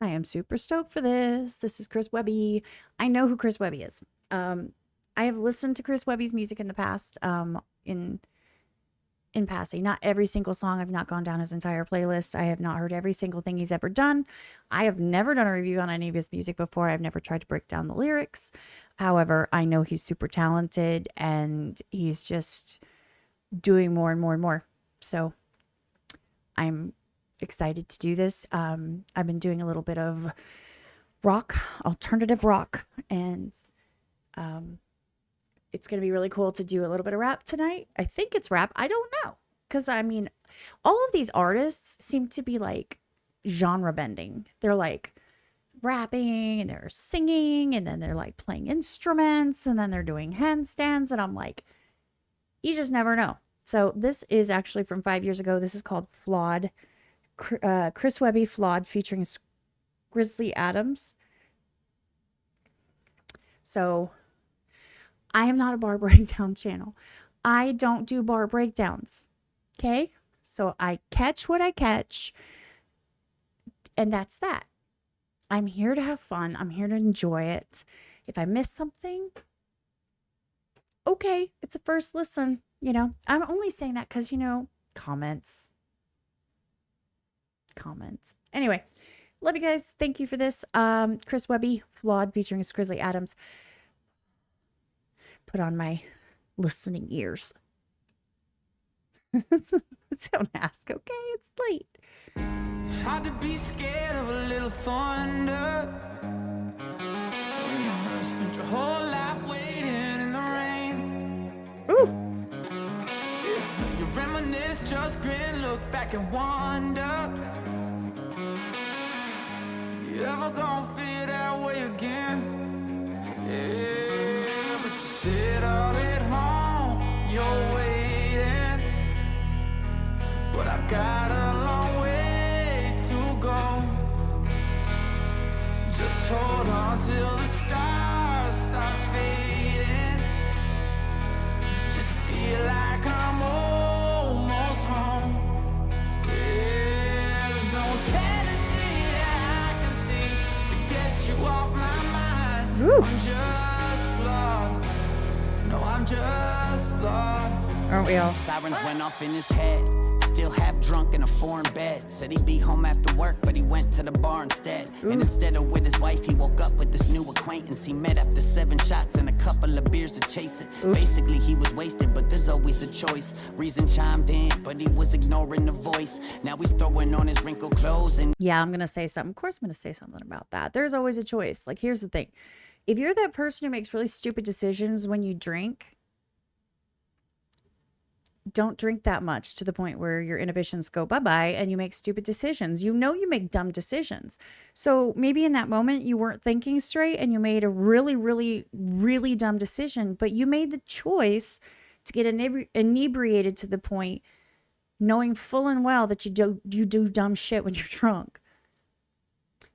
I am super stoked for this. This is Chris Webby. I know who Chris Webby is. I have listened to Chris Webby's music in the past, in passing. Not every single song. I've not gone down his entire playlist. I have not heard every single thing he's ever done. I have never done a review on any of his music before. I've never tried to break down the lyrics. However, I know he's super talented and he's just doing more and more and more. So I'm excited to do this. I've been doing a little bit of rock, alternative rock, and it's going to be really cool to do a little bit of rap tonight. I think it's rap. I don't know. Because, I mean, all of these artists seem to be like genre bending. They're like rapping and they're singing and then they're like playing instruments and then they're doing handstands. And I'm like, you just never know. So this is actually from 5 years ago. This is called Flawed. Chris Webby, Flawed, featuring Skrizzly Adams. So I am not a bar breakdown channel. I don't do bar breakdowns. Okay? So I catch what I catch. And that's that. I'm here to have fun. I'm here to enjoy it. If I miss something, okay, it's a first listen. You know, I'm only saying that because, you know, comments. Anyway, love you guys. Thank you for this. Chris Webby, Flawed, featuring Skrizzly Adams. Put on my listening ears. Don't ask, okay? It's late. It's hard to be scared of a little thunder when you spent your whole life waiting in the rain. Ooh. Yeah, you reminisce, just grin, look back and wonder if you ever gonna feel that way again. Yeah, but you sit all at home, you're waiting, but I've got a long way to go. Just hold on till the stars start fading. Just feel like I'm almost home. Yeah, there's no tendency I can see to get you off my mind. Ooh. I'm just flawed. No, I'm just flawed. Aren't we all? Sirens went off in his head. Still half drunk in a foreign bed. Said he'd be home after work, but he went to the bar instead. And instead of with his wife, he woke up with this new acquaintance he met after 7 shots and a couple of beers to chase it. Basically, he was wasted, but there's always a choice. Reason chimed in, but he was ignoring the voice. Now he's throwing on his wrinkled clothes and... Yeah, I'm going to say something. Of course I'm going to say something about that. There's always a choice. Like, here's the thing. If you're that person who makes really stupid decisions when you drink, don't drink that much to the point where your inhibitions go bye-bye and you make stupid decisions. You know you make dumb decisions. So maybe in that moment you weren't thinking straight and you made a really, really, really dumb decision, but you made the choice to get inebriated to the point knowing full and well that you do dumb shit when you're drunk.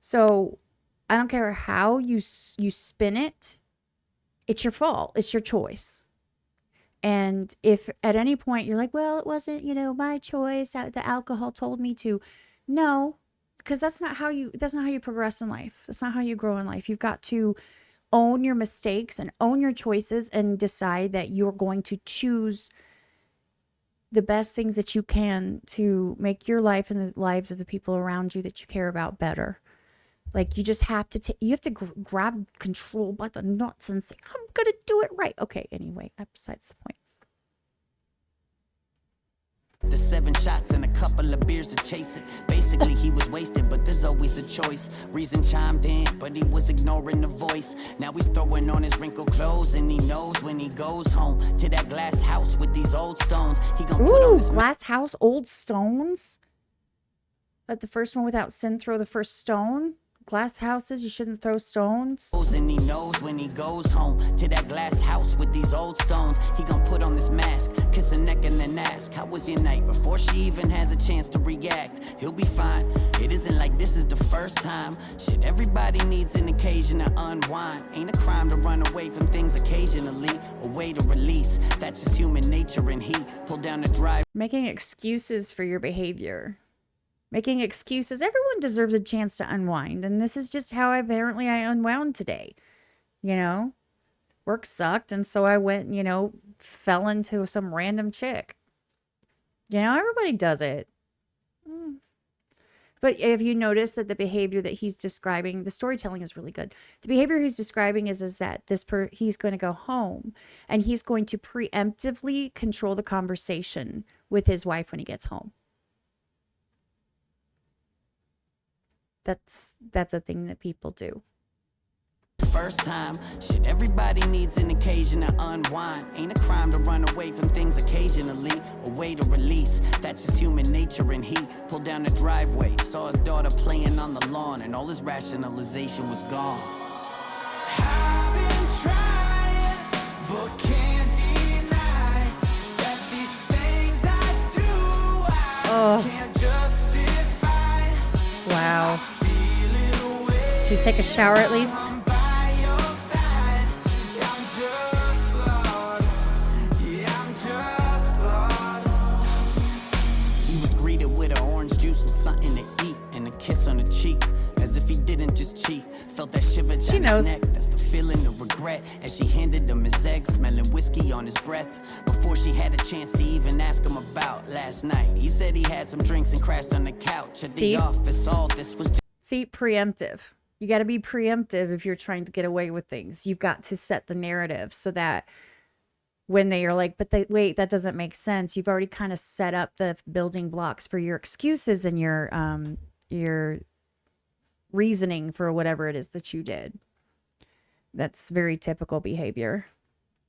So I don't care how you spin it. It's your fault. It's your choice. And if at any point you're like, well, it wasn't, you know, my choice, the alcohol told me to. No, because that's not how you progress in life. That's not how you grow in life. You've got to own your mistakes and own your choices and decide that you're going to choose the best things that you can to make your life and the lives of the people around you that you care about better. Like, you just have to grab control by the nuts and say, I'm going to do it right. Okay, anyway, besides the point. The 7 shots and a couple of beers to chase it. Basically, he was wasted, but there's always a choice. Reason chimed in, but he was ignoring the voice. Now he's throwing on his wrinkled clothes, and he knows when he goes home to that glass house with these old stones. He gonna put on this glass house, old stones? Let the first one without sin throw the first stone? Glass houses, you shouldn't throw stones. And he knows when he goes home to that glass house with these old stones. He gonna put on this mask, kiss her neck and then ask, how was your night? Before she even has a chance to react, he'll be fine. It isn't like this is the first time. Shit, everybody needs an occasion to unwind. Ain't a crime to run away from things occasionally. A way to release, that's just human nature. And he pulled down the drive. Making excuses for your behavior. Making excuses. Everyone deserves a chance to unwind. And this is just how I unwound today. You know, work sucked. And so I went, fell into some random chick. Everybody does it. But if you notice that the behavior that he's describing, the storytelling is really good. The behavior he's describing is that he's going to go home and he's going to preemptively control the conversation with his wife when he gets home. That's a thing that people do. First time, shit, everybody needs an occasion to unwind. Ain't a crime to run away from things occasionally, a way to release. That's just human nature. And he pulled down the driveway, saw his daughter playing on the lawn, and all his rationalization was gone. I've been trying, but can't deny that these things I do, I can't justify. Wow. Did you take a shower at least? Something to eat and a kiss on the cheek, as if he didn't just cheat. Felt that shiver down his neck. That's the feeling of regret as she handed him his egg, smelling whiskey on his breath. Before she had a chance to even ask him about last night, he said he had some drinks and crashed on the couch at the office. All this was preemptive. You got to be preemptive if you're trying to get away with things. You've got to set the narrative so that when they are like, wait, that doesn't make sense. You've already kind of set up the building blocks for your excuses and your reasoning for whatever it is that you did. That's very typical behavior.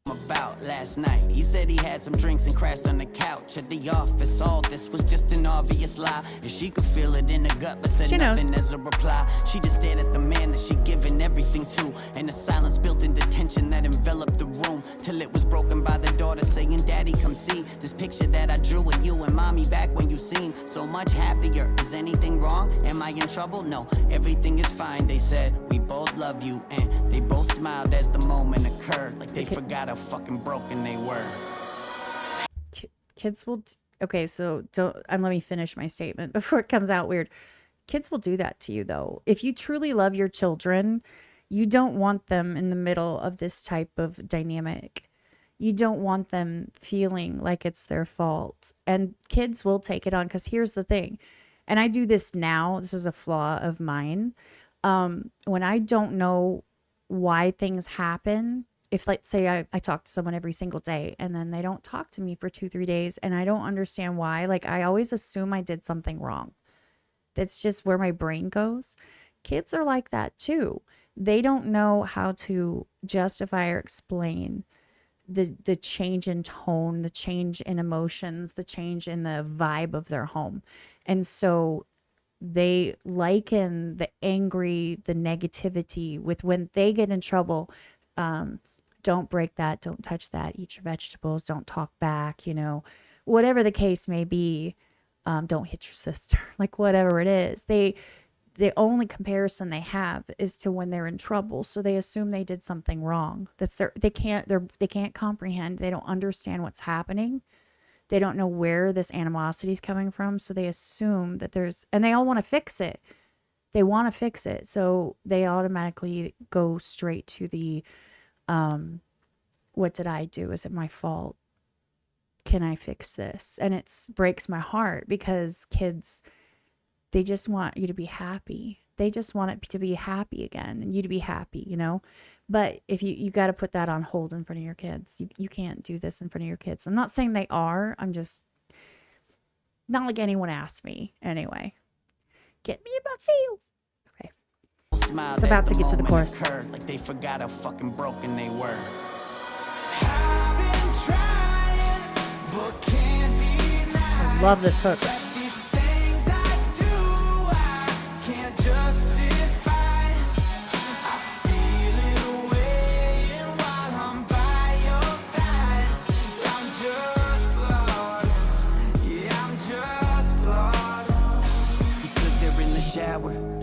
About last night, he said he had some drinks and crashed on the couch at the office. All this was just an obvious lie, and she could feel it in her gut, but said nothing as a reply. She just stared at the man that she'd given everything to, and the silence built in the tension that enveloped the room, till it was broken by the daughter saying, "Daddy, come see this picture that I drew of you and mommy back when you seemed so much happier. Is anything wrong? Am I in trouble? No, everything is fine," they said. "We both love you," and they both smiled as the moment occurred, like they forgot how fucking broken they were. Kids will okay, so let me finish my statement before it comes out weird. Kids will do that to you though. If you truly love your children, you don't want them in the middle of this type of dynamic. You don't want them feeling like it's their fault. And kids will take it on, because here's the thing. And I do this now. This is a flaw of mine. When I don't know why things happen, if let's say I talk to someone every single day and then they don't talk to me for 2-3 days and I don't understand why, like I always assume I did something wrong. That's just where my brain goes. Kids are like that too. They don't know how to justify or explain the change in tone, the change in emotions, the change in the vibe of their home. And so they liken the angry, the negativity with when they get in trouble. Don't break that, don't touch that, eat your vegetables, don't talk back, whatever the case may be. Don't hit your sister, like whatever it is. The only comparison they have is to when they're in trouble. So they assume they did something wrong. They can't comprehend. They don't understand what's happening. They don't know where this animosity is coming from. So they assume that and they all want to fix it. They want to fix it. So they automatically go straight to the, what did I do? Is it my fault? Can I fix this? And it breaks my heart, because kids, they just want you to be happy. They just want it to be happy again and you to be happy, But if you got to put that on hold in front of your kids. You can't do this in front of your kids. I'm not saying they are. I'm just not like anyone asked me anyway. Get me in my feels. Okay. It's about to get to the chorus. Like they forgot how fucking broken they were. I love this hook.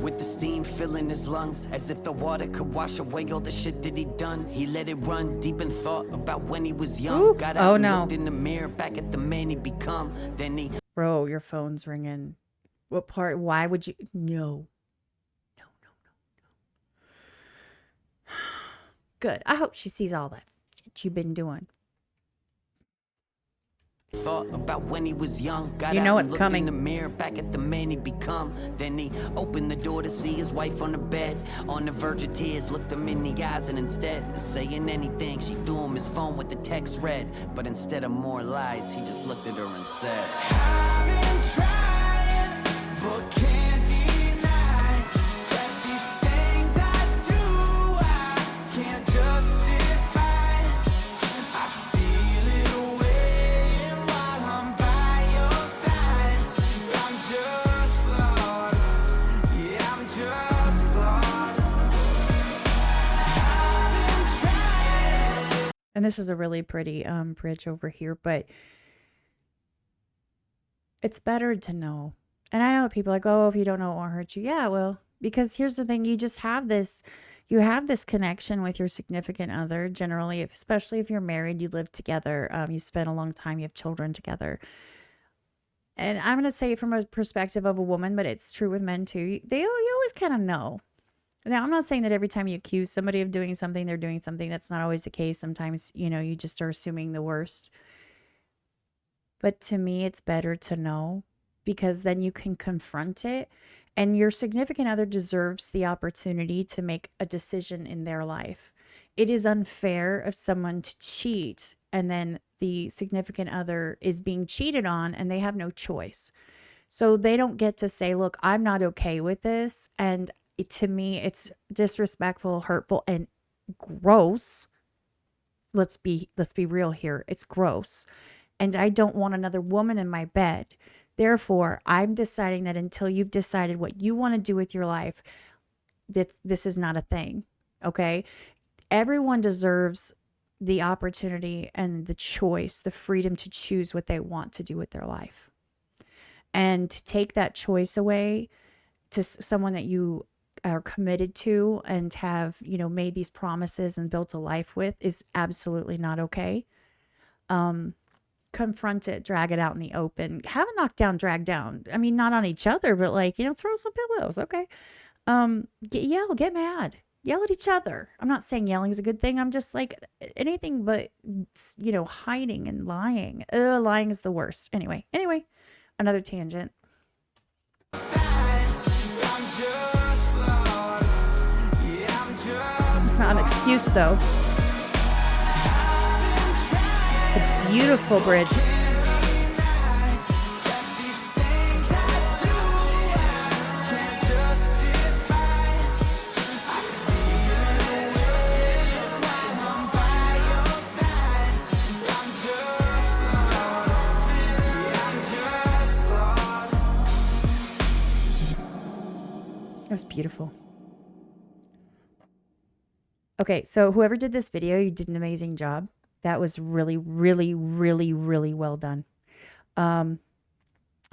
With the steam filling his lungs, as if the water could wash away all the shit that he done. He let it run deep in thought about when he was young. Ooh. Got out Oh and no. looked in the mirror back at the man he become. Then he Bro, your phone's ringing. What part? Why would you? No. No, no, no. Good. I hope she sees all that shit you've been doing. Thought about when he was young, got You out know and it's looked coming. in the mirror, back at the man he become. Then he opened the door to see his wife on the bed, on the verge of tears, looked him in the eyes, and instead of saying anything, she threw him his phone with the text read. But instead of more lies, he just looked at her and said, I've been trying, but can't deny that these things I do, I can't justify. I feel it weighing while I'm by your side. I'm just flawed. Yeah, I'm just flawed. I've been trying. And this is a really pretty bridge over here, but it's better to know. And I know people are like, oh, if you don't know, it won't hurt you. Yeah, well, because here's the thing, you just have this, you have this connection with your significant other. Generally, especially if you're married, you live together, you spend a long time, you have children together. And I'm going to say it from a perspective of a woman, but it's true with men too. You always kind of know. Now, I'm not saying that every time you accuse somebody of doing something, they're doing something. That's not always the case. Sometimes, you just are assuming the worst. But to me, it's better to know, because then you can confront it, and your significant other deserves the opportunity to make a decision in their life. It is unfair of someone to cheat and then the significant other is being cheated on and they have no choice. So they don't get to say, look, I'm not okay with this. And to me, it's disrespectful, hurtful, and gross. Let's be real here. It's gross. And I don't want another woman in my bed. Therefore, I'm deciding that until you've decided what you want to do with your life, that this is not a thing. Okay? Everyone deserves the opportunity and the choice, the freedom to choose what they want to do with their life. And to take that choice away to someone that you are committed to and have, made these promises and built a life with is absolutely not okay. Confront it, drag it out in the open, have a knockdown, drag down. I mean, not on each other, but throw some pillows. Okay. Get mad, yell at each other. I'm not saying yelling is a good thing. I'm just like anything but, hiding and lying. Lying is the worst. Anyway, another tangent. It's not an excuse though. It's a beautiful bridge. It was beautiful. Okay, so whoever did this video, you did an amazing job. That was really, really, really, really well done. I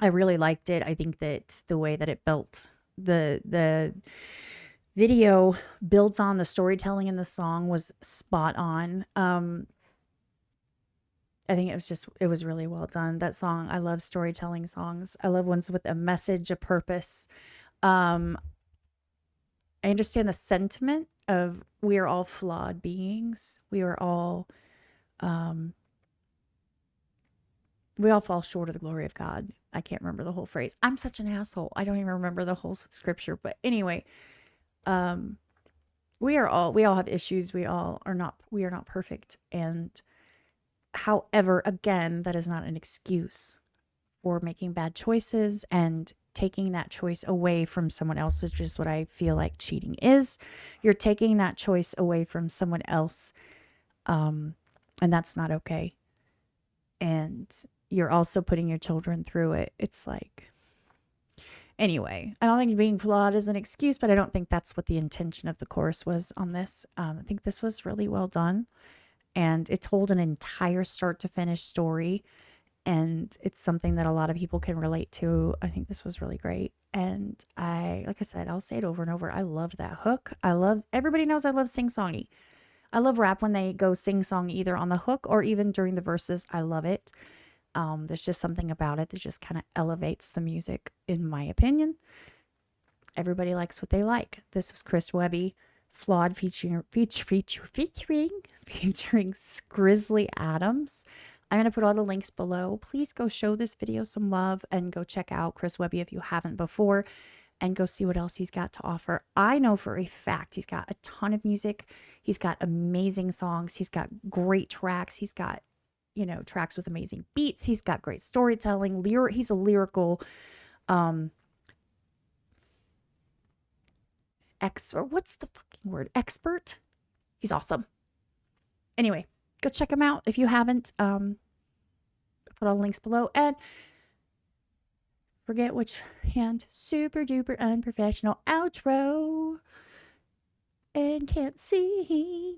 really liked it. I think that the way that it built the video builds on the storytelling in the song was spot on. I think it was really well done. That song, I love storytelling songs. I love ones with a message, a purpose. I understand the sentiment of we are all flawed beings. We all fall short of the glory of God. I can't remember the whole phrase. I'm such an asshole. I don't even remember the whole scripture. But anyway, we all have issues. We are not perfect. And however, again, that is not an excuse for making bad choices and taking that choice away from someone else, which is what I feel like cheating is. You're taking that choice away from someone else, and that's not okay. And you're also putting your children through it. It's like, anyway, I don't think being flawed is an excuse, but I don't think that's what the intention of the chorus was on this. I think this was really well done, and it told an entire start to finish story. And it's something that a lot of people can relate to. I think this was really great. And like I said, I'll say it over and over. I loved that hook. Everybody knows I love sing-songy. I love rap when they go sing-song either on the hook or even during the verses. I love it. There's just something about it that just kind of elevates the music, in my opinion. Everybody likes what they like. This was Chris Webby, Flawed featuring Skrizzly Adams. I'm going to put all the links below. Please go show this video some love and go check out Chris Webby if you haven't before, and go see what else he's got to offer. I know for a fact he's got a ton of music. He's got amazing songs. He's got great tracks. He's got, you know, tracks with amazing beats. He's got great storytelling. He's a lyrical what's the fucking word? Expert. He's awesome. Anyway, go check him out if you haven't. Put all the links below, and forget which hand. Super duper unprofessional outro and can't sing.